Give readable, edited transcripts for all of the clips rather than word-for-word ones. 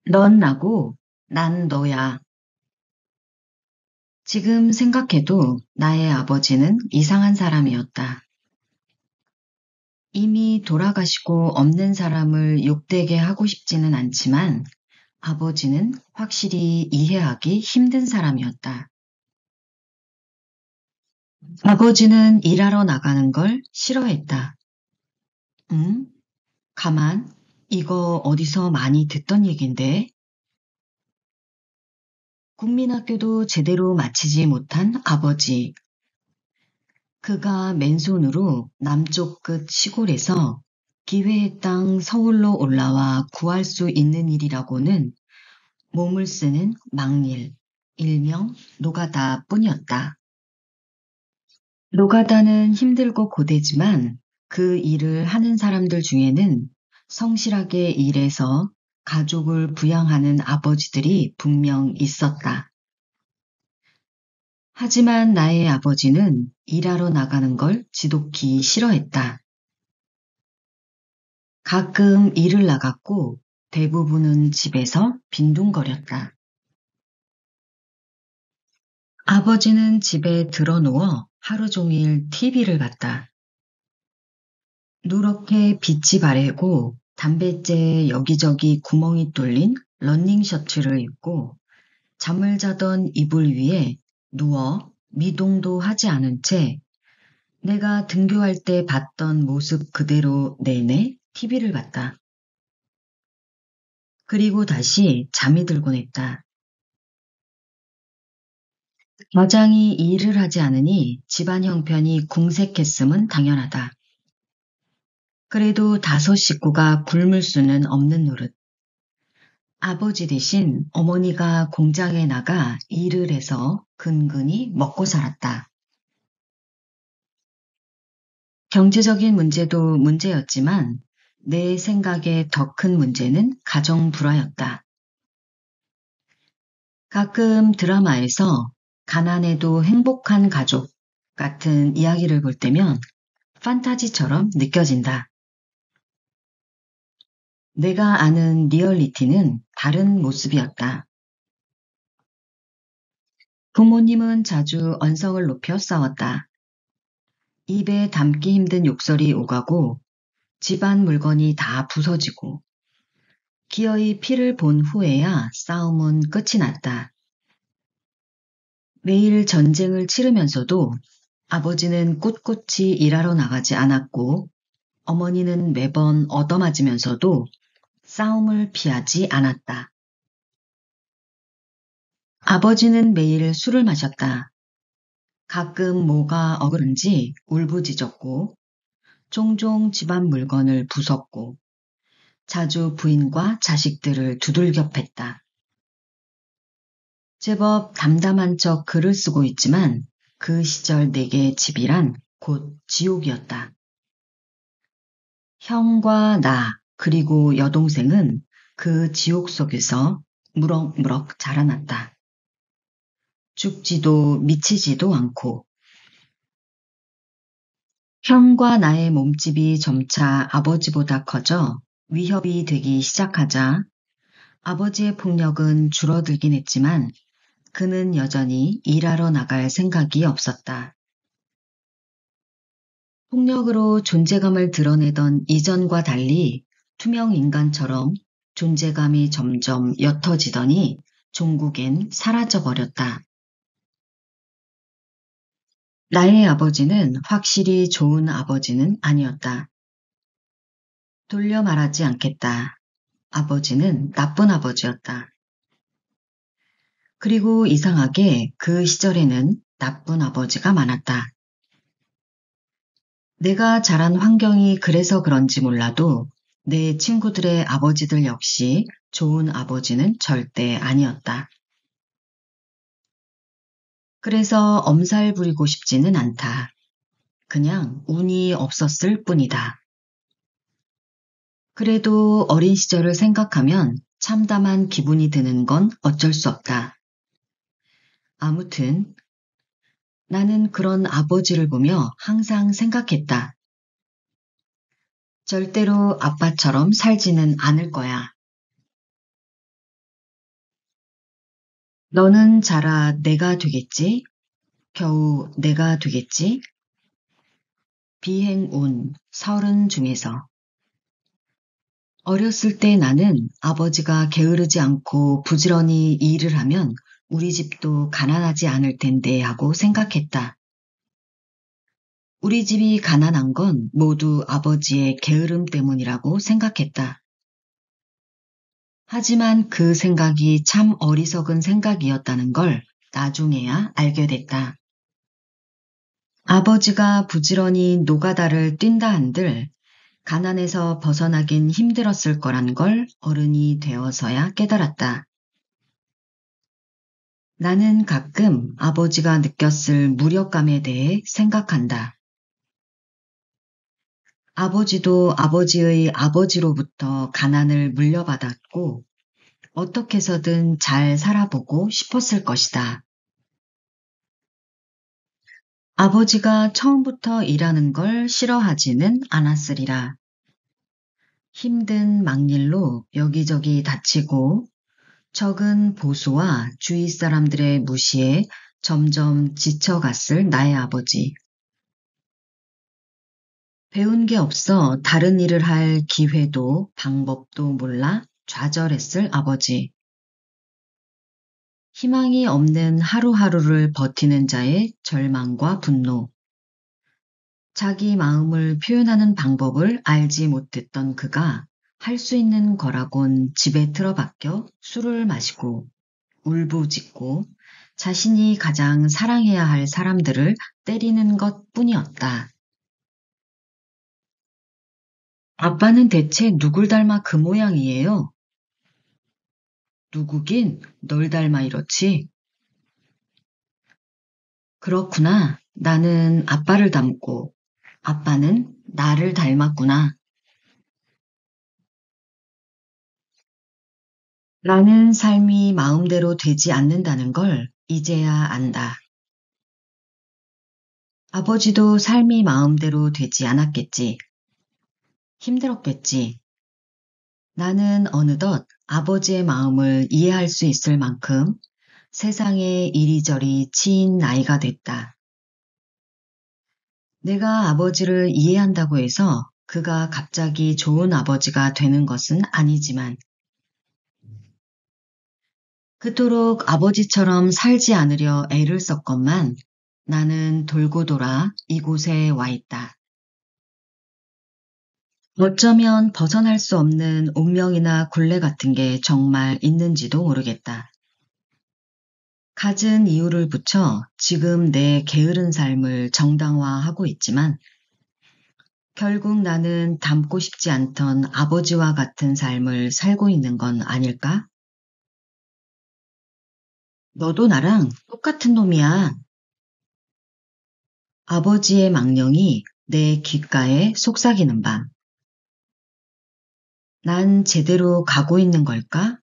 넌 나고, 난 너야. 지금 생각해도 나의 아버지는 이상한 사람이었다. 이미 돌아가시고 없는 사람을 욕되게 하고 싶지는 않지만 아버지는 확실히 이해하기 힘든 사람이었다. 아버지는 일하러 나가는 걸 싫어했다. 응? 가만, 이거 어디서 많이 듣던 얘긴데? 국민학교도 제대로 마치지 못한 아버지. 그가 맨손으로 남쪽 끝 시골에서 기회의 땅 서울로 올라와 구할 수 있는 일이라고는 몸을 쓰는 막일, 일명 노가다 뿐이었다. 노가다는 힘들고 고되지만 그 일을 하는 사람들 중에는 성실하게 일해서 가족을 부양하는 아버지들이 분명 있었다. 하지만 나의 아버지는 일하러 나가는 걸 지독히 싫어했다. 가끔 일을 나갔고 대부분은 집에서 빈둥거렸다. 아버지는 집에 드러누워 하루 종일 TV를 봤다. 누렇게 빛이 바래고 담뱃재에 여기저기 구멍이 뚫린 러닝 셔츠를 입고 잠을 자던 이불 위에 누워 미동도 하지 않은 채 내가 등교할 때 봤던 모습 그대로 내내 TV를 봤다. 그리고 다시 잠이 들곤 했다. 여장이 일을 하지 않으니 집안 형편이 궁색했음은 당연하다. 그래도 다섯 식구가 굶을 수는 없는 노릇. 아버지 대신 어머니가 공장에 나가 일을 해서 근근히 먹고 살았다. 경제적인 문제도 문제였지만 내 생각에 더 큰 문제는 가정 불화였다. 가끔 드라마에서 가난해도 행복한 가족 같은 이야기를 볼 때면 판타지처럼 느껴진다. 내가 아는 리얼리티는 다른 모습이었다. 부모님은 자주 언성을 높여 싸웠다. 입에 담기 힘든 욕설이 오가고 집안 물건이 다 부서지고 기어이 피를 본 후에야 싸움은 끝이 났다. 매일 전쟁을 치르면서도 아버지는 꿋꿋이 일하러 나가지 않았고 어머니는 매번 얻어맞으면서도 싸움을 피하지 않았다. 아버지는 매일 술을 마셨다. 가끔 뭐가 어그른지 울부짖었고 종종 집안 물건을 부쉈고 자주 부인과 자식들을 두들겨 팼다. 제법 담담한 척 글을 쓰고 있지만 그 시절 내게 집이란 곧 지옥이었다. 형과 나 그리고 여동생은 그 지옥 속에서 무럭무럭 자라났다. 죽지도 미치지도 않고 형과 나의 몸집이 점차 아버지보다 커져 위협이 되기 시작하자 아버지의 폭력은 줄어들긴 했지만 그는 여전히 일하러 나갈 생각이 없었다. 폭력으로 존재감을 드러내던 이전과 달리 투명 인간처럼 존재감이 점점 옅어지더니 종국엔 사라져버렸다. 나의 아버지는 확실히 좋은 아버지는 아니었다. 돌려 말하지 않겠다. 아버지는 나쁜 아버지였다. 그리고 이상하게 그 시절에는 나쁜 아버지가 많았다. 내가 자란 환경이 그래서 그런지 몰라도 내 친구들의 아버지들 역시 좋은 아버지는 절대 아니었다. 그래서 엄살 부리고 싶지는 않다. 그냥 운이 없었을 뿐이다. 그래도 어린 시절을 생각하면 참담한 기분이 드는 건 어쩔 수 없다. 아무튼 나는 그런 아버지를 보며 항상 생각했다. 절대로 아빠처럼 살지는 않을 거야. 너는 자라 내가 되겠지? 겨우 내가 되겠지? 비행운 서른 중에서 어렸을 때 나는 아버지가 게으르지 않고 부지런히 일을 하면 우리 집도 가난하지 않을 텐데 하고 생각했다. 우리 집이 가난한 건 모두 아버지의 게으름 때문이라고 생각했다. 하지만 그 생각이 참 어리석은 생각이었다는 걸 나중에야 알게 됐다. 아버지가 부지런히 노가다를 뛴다 한들 가난에서 벗어나긴 힘들었을 거란 걸 어른이 되어서야 깨달았다. 나는 가끔 아버지가 느꼈을 무력감에 대해 생각한다. 아버지도 아버지의 아버지로부터 가난을 물려받았고 어떻게 해서든 잘 살아보고 싶었을 것이다. 아버지가 처음부터 일하는 걸 싫어하지는 않았으리라. 힘든 막일로 여기저기 다치고 적은 보수와 주위 사람들의 무시에 점점 지쳐갔을 나의 아버지. 배운 게 없어 다른 일을 할 기회도 방법도 몰라 좌절했을 아버지. 희망이 없는 하루하루를 버티는 자의 절망과 분노. 자기 마음을 표현하는 방법을 알지 못했던 그가 할 수 있는 거라곤 집에 틀어박혀 술을 마시고 울부짖고 자신이 가장 사랑해야 할 사람들을 때리는 것 뿐이었다. 아빠는 대체 누굴 닮아 그 모양이에요? 누구긴 널 닮아 이렇지. 그렇구나. 나는 아빠를 닮고 아빠는 나를 닮았구나. 나는 삶이 마음대로 되지 않는다는 걸 이제야 안다. 아버지도 삶이 마음대로 되지 않았겠지. 힘들었겠지. 나는 어느덧 아버지의 마음을 이해할 수 있을 만큼 세상에 이리저리 치인 나이가 됐다. 내가 아버지를 이해한다고 해서 그가 갑자기 좋은 아버지가 되는 것은 아니지만 그토록 아버지처럼 살지 않으려 애를 썼건만 나는 돌고 돌아 이곳에 와 있다. 어쩌면 벗어날 수 없는 운명이나 굴레 같은 게 정말 있는지도 모르겠다. 갖은 이유를 붙여 지금 내 게으른 삶을 정당화하고 있지만 결국 나는 닮고 싶지 않던 아버지와 같은 삶을 살고 있는 건 아닐까? 너도 나랑 똑같은 놈이야. 아버지의 망령이 내 귓가에 속삭이는 밤. 난 제대로 가고 있는 걸까?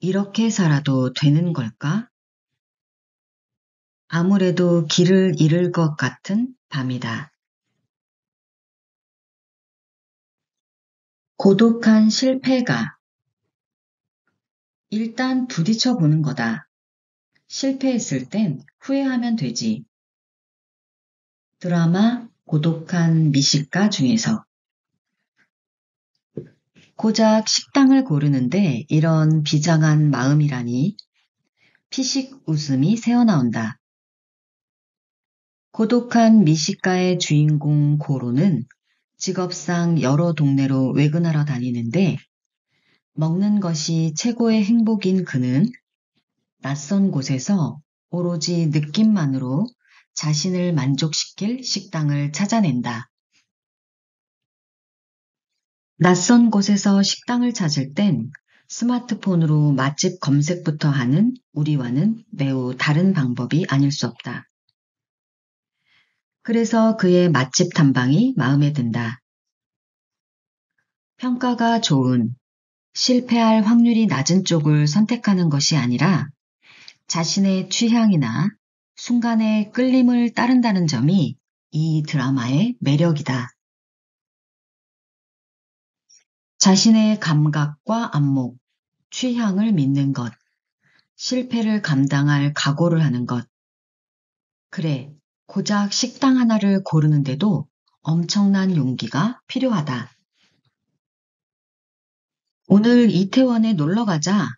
이렇게 살아도 되는 걸까? 아무래도 길을 잃을 것 같은 밤이다. 고독한 실패가 일단 부딪혀 보는 거다. 실패했을 땐 후회하면 되지. 드라마 고독한 미식가 중에서 고작 식당을 고르는데 이런 비장한 마음이라니 피식 웃음이 새어나온다. 고독한 미식가의 주인공 고로는 직업상 여러 동네로 외근하러 다니는데 먹는 것이 최고의 행복인 그는 낯선 곳에서 오로지 느낌만으로 자신을 만족시킬 식당을 찾아낸다. 낯선 곳에서 식당을 찾을 땐 스마트폰으로 맛집 검색부터 하는 우리와는 매우 다른 방법이 아닐 수 없다. 그래서 그의 맛집 탐방이 마음에 든다. 평가가 좋은, 실패할 확률이 낮은 쪽을 선택하는 것이 아니라 자신의 취향이나 순간의 끌림을 따른다는 점이 이 드라마의 매력이다. 자신의 감각과 안목, 취향을 믿는 것, 실패를 감당할 각오를 하는 것. 그래, 고작 식당 하나를 고르는데도 엄청난 용기가 필요하다. 오늘 이태원에 놀러 가자.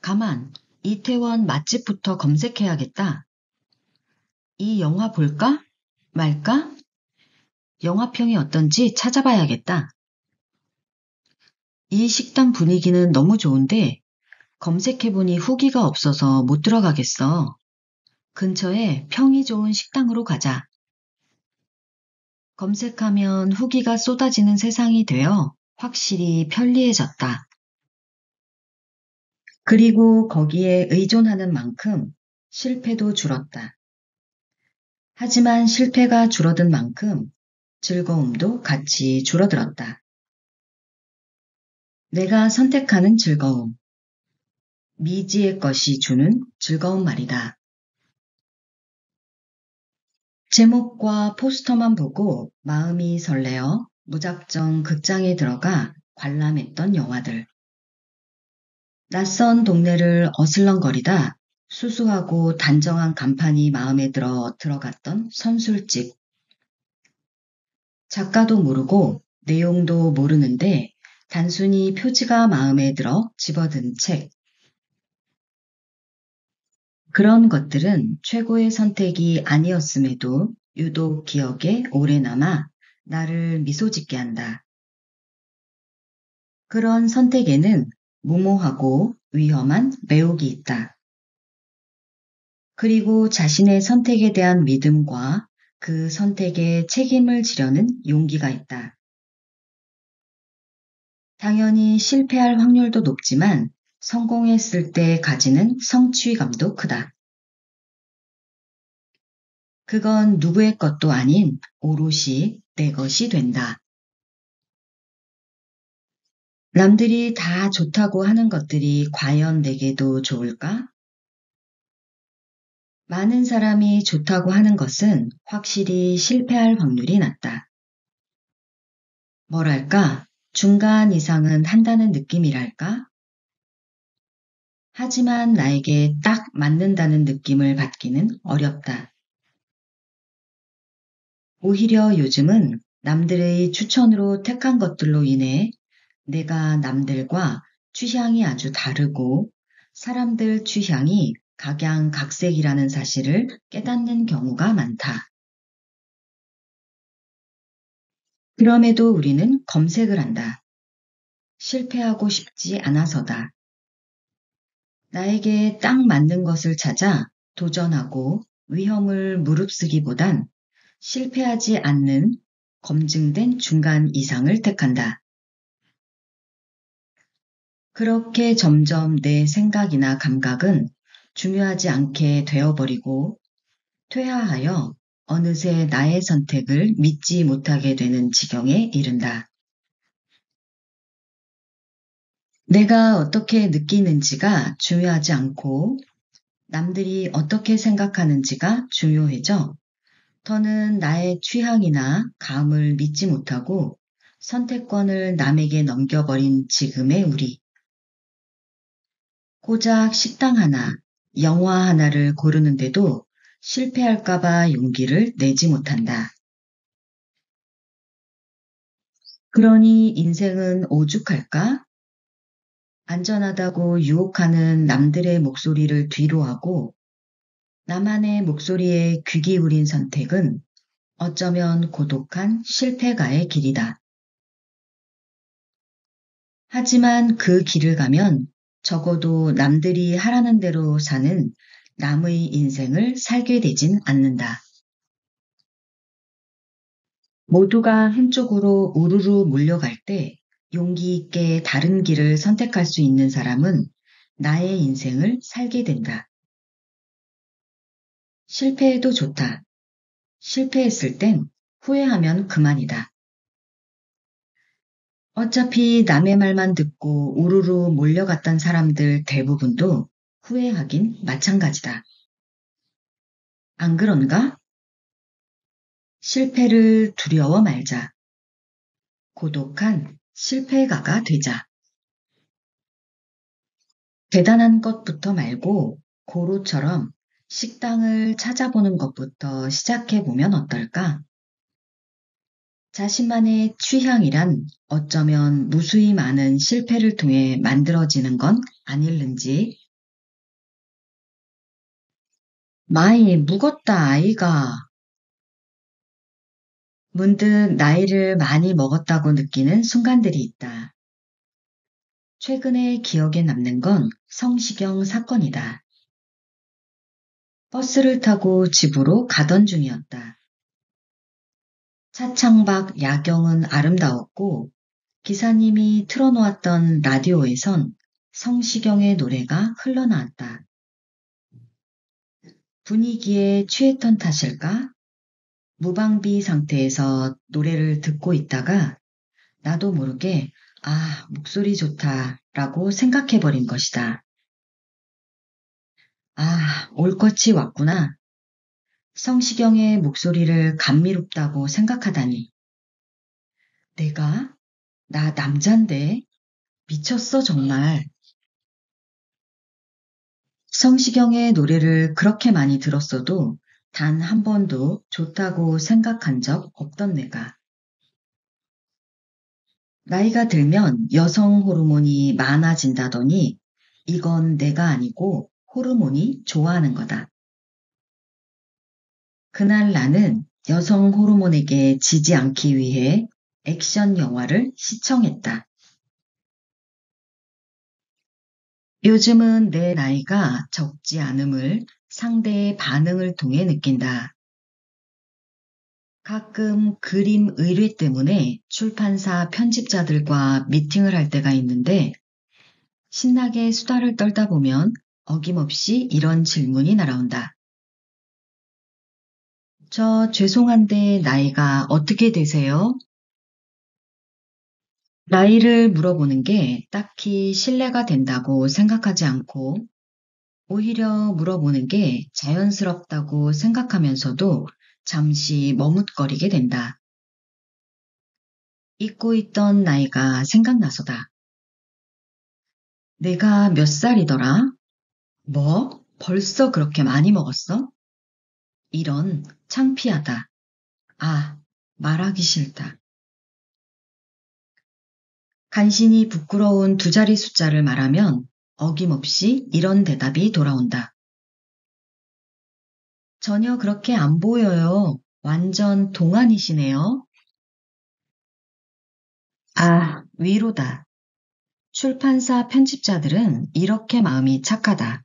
가만, 이태원 맛집부터 검색해야겠다. 이 영화 볼까? 말까? 영화평이 어떤지 찾아봐야겠다. 이 식당 분위기는 너무 좋은데 검색해보니 후기가 없어서 못 들어가겠어. 근처에 평이 좋은 식당으로 가자. 검색하면 후기가 쏟아지는 세상이 되어 확실히 편리해졌다. 그리고 거기에 의존하는 만큼 실패도 줄었다. 하지만 실패가 줄어든 만큼 즐거움도 같이 줄어들었다. 내가 선택하는 즐거움. 미지의 것이 주는 즐거운 말이다. 제목과 포스터만 보고 마음이 설레어 무작정 극장에 들어가 관람했던 영화들. 낯선 동네를 어슬렁거리다 수수하고 단정한 간판이 마음에 들어 들어갔던 선술집. 작가도 모르고 내용도 모르는데 단순히 표지가 마음에 들어 집어든 책. 그런 것들은 최고의 선택이 아니었음에도 유독 기억에 오래 남아 나를 미소 짓게 한다. 그런 선택에는 무모하고 위험한 매혹이 있다. 그리고 자신의 선택에 대한 믿음과 그 선택에 책임을 지려는 용기가 있다. 당연히 실패할 확률도 높지만 성공했을 때 가지는 성취감도 크다. 그건 누구의 것도 아닌 오롯이 내 것이 된다. 남들이 다 좋다고 하는 것들이 과연 내게도 좋을까? 많은 사람이 좋다고 하는 것은 확실히 실패할 확률이 낮다. 뭐랄까, 중간 이상은 한다는 느낌이랄까? 하지만 나에게 딱 맞는다는 느낌을 받기는 어렵다. 오히려 요즘은 남들의 추천으로 택한 것들로 인해 내가 남들과 취향이 아주 다르고 사람들 취향이 각양각색이라는 사실을 깨닫는 경우가 많다. 그럼에도 우리는 검색을 한다. 실패하고 싶지 않아서다. 나에게 딱 맞는 것을 찾아 도전하고 위험을 무릅쓰기보단 실패하지 않는 검증된 중간 이상을 택한다. 그렇게 점점 내 생각이나 감각은 중요하지 않게 되어버리고 퇴화하여 어느새 나의 선택을 믿지 못하게 되는 지경에 이른다. 내가 어떻게 느끼는지가 중요하지 않고 남들이 어떻게 생각하는지가 중요해져 더는 나의 취향이나 감을 믿지 못하고 선택권을 남에게 넘겨버린 지금의 우리. 고작 식당 하나, 영화 하나를 고르는데도 실패할까봐 용기를 내지 못한다. 그러니 인생은 오죽할까? 안전하다고 유혹하는 남들의 목소리를 뒤로하고 나만의 목소리에 귀 기울인 선택은 어쩌면 고독한 실패가의 길이다. 하지만 그 길을 가면 적어도 남들이 하라는 대로 사는 남의 인생을 살게 되진 않는다. 모두가 한쪽으로 우르르 몰려갈 때 용기 있게 다른 길을 선택할 수 있는 사람은 나의 인생을 살게 된다. 실패해도 좋다. 실패했을 땐 후회하면 그만이다. 어차피 남의 말만 듣고 우르르 몰려갔던 사람들 대부분도 후회하긴 마찬가지다. 안 그런가? 실패를 두려워 말자. 고독한 실패가가 되자. 대단한 것부터 말고 고로처럼 식당을 찾아보는 것부터 시작해보면 어떨까? 자신만의 취향이란 어쩌면 무수히 많은 실패를 통해 만들어지는 건 아닐는지. 많이 묵었다, 아이가. 문득 나이를 많이 먹었다고 느끼는 순간들이 있다. 최근에 기억에 남는 건 성시경 사건이다. 버스를 타고 집으로 가던 중이었다. 차창밖 야경은 아름다웠고 기사님이 틀어놓았던 라디오에선 성시경의 노래가 흘러나왔다. 분위기에 취했던 탓일까? 무방비 상태에서 노래를 듣고 있다가 나도 모르게 아, 목소리 좋다라고 생각해버린 것이다. 아, 올 것이 왔구나. 성시경의 목소리를 감미롭다고 생각하다니. 내가? 나 남잔데? 미쳤어, 정말. 성시경의 노래를 그렇게 많이 들었어도 단 한 번도 좋다고 생각한 적 없던 내가. 나이가 들면 여성 호르몬이 많아진다더니 이건 내가 아니고 호르몬이 좋아하는 거다. 그날 나는 여성 호르몬에게 지지 않기 위해 액션 영화를 시청했다. 요즘은 내 나이가 적지 않음을 상대의 반응을 통해 느낀다. 가끔 그림 의뢰 때문에 출판사 편집자들과 미팅을 할 때가 있는데 신나게 수다를 떨다 보면 어김없이 이런 질문이 날아온다. 저 죄송한데 나이가 어떻게 되세요? 나이를 물어보는 게 딱히 신뢰가 된다고 생각하지 않고 오히려 물어보는 게 자연스럽다고 생각하면서도 잠시 머뭇거리게 된다. 잊고 있던 나이가 생각나서다. 내가 몇 살이더라? 뭐? 벌써 그렇게 많이 먹었어? 이런 창피하다. 아, 말하기 싫다. 간신히 부끄러운 두 자리 숫자를 말하면 어김없이 이런 대답이 돌아온다. 전혀 그렇게 안 보여요. 완전 동안이시네요. 아, 위로다. 출판사 편집자들은 이렇게 마음이 착하다.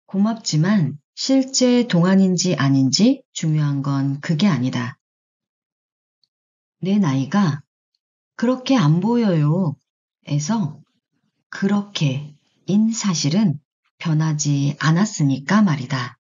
고맙지만 실제 동안인지 아닌지 중요한 건 그게 아니다. 내 나이가 그렇게 안 보여요. 에서 그렇게인 사실은 변하지 않았으니까 말이다.